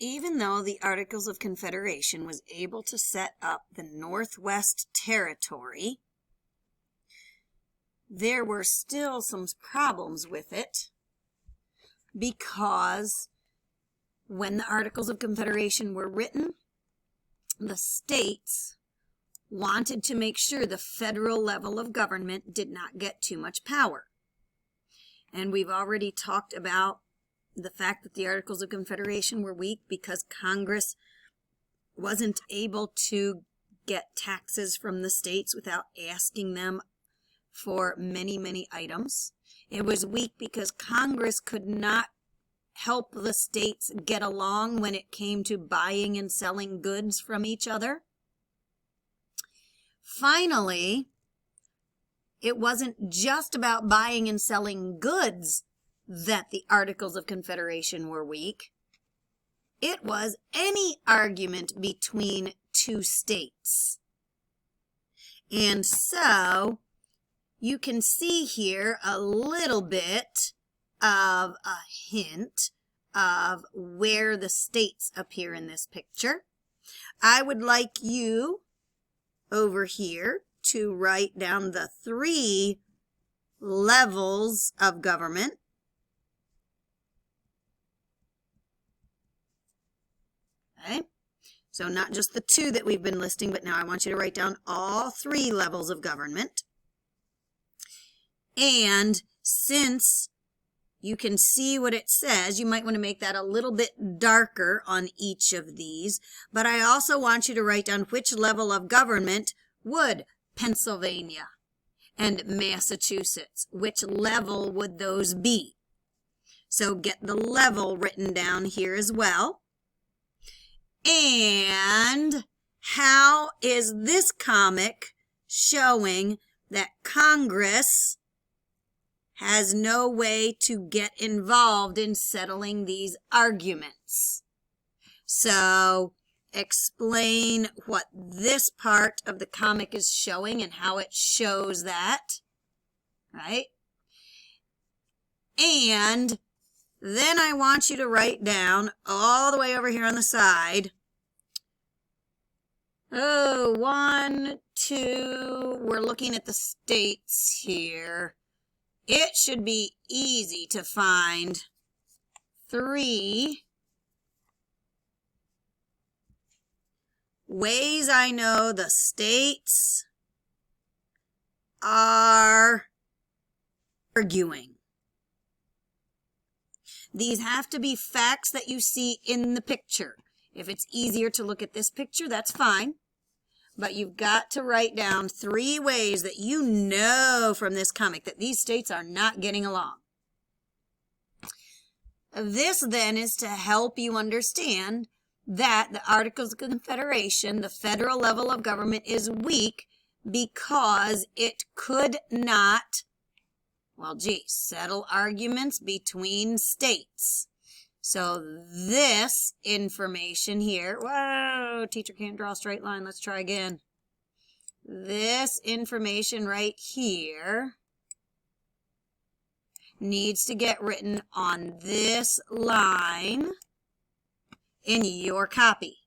even though the Articles of Confederation was able to set up the Northwest Territory, there were still some problems with it because when the Articles of Confederation were written, the states wanted to make sure the federal level of government did not get too much power. And we've already talked about the fact that the Articles of Confederation were weak because Congress wasn't able to get taxes from the states without asking them for many, many items. It was weak because Congress could not help the states get along when it came to buying and selling goods from each other. Finally, it wasn't just about buying and selling goods that the Articles of Confederation were weak. It was any argument between two states. And so you can see here a little bit of a hint of where the states appear in this picture. I would like you over here to write down the 3 levels of government. Okay, so not just the 2 that we've been listing, but now I want you to write down all 3 levels of government. And since you can see what it says, you might want to make that a little bit darker on each of these. But I also want you to write down which level of government would Pennsylvania and Massachusetts, which level would those be? So get the level written down here as well. And how is this comic showing that Congress has no way to get involved in settling these arguments? So explain what this part of the comic is showing and how it shows that, right? And then I want you to write down all the way over here on the side. 1, 2, we're looking at the states here. It should be easy to find 3 ways I know the states are arguing. These have to be facts that you see in the picture. If it's easier to look at this picture, that's fine. But you've got to write down 3 ways that you know from this comic that these states are not getting along. This then is to help you understand that the Articles of Confederation, the federal level of government, is weak because it could not, settle arguments between states. So this information here, whoa, teacher can't draw a straight line. Let's try again. This information right here needs to get written on this line in your copy.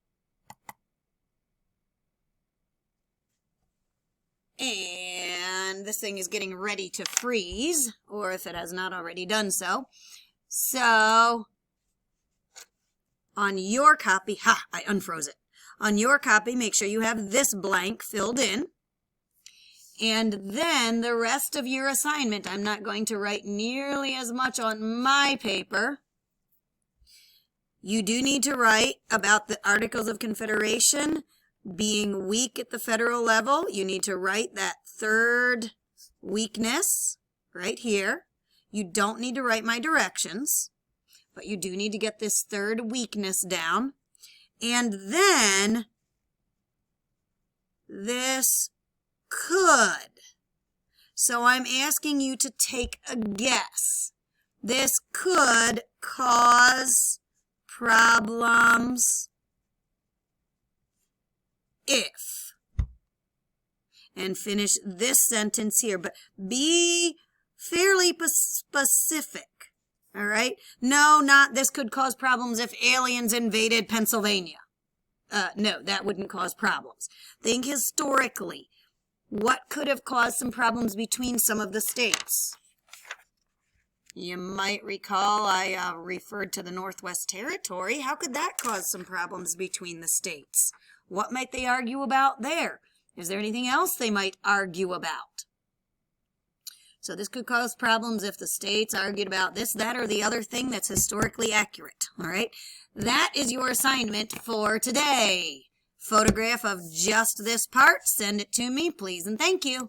And this thing is getting ready to freeze, or if it has not already done so. So on your copy, I unfroze it. On your copy, make sure you have this blank filled in. And then the rest of your assignment, I'm not going to write nearly as much on my paper. You do need to write about the Articles of Confederation being weak at the federal level. You need to write that 3rd weakness right here. You don't need to write my directions, but you do need to get this 3rd weakness down. And then this could. So I'm asking you to take a guess. This could cause problems if. And finish this sentence here, but be fairly specific, All right? No, not this could cause problems if aliens invaded Pennsylvania. No, that wouldn't cause problems. Think historically. What could have caused some problems between some of the states? You might recall I referred to the Northwest Territory. How could that cause some problems between the states? What might they argue about there? Is there anything else they might argue about? So this could cause problems if the states argued about this, that, or the other thing that's historically accurate. All right? That is your assignment for today. Photograph of just this part. Send it to me, please, and thank you.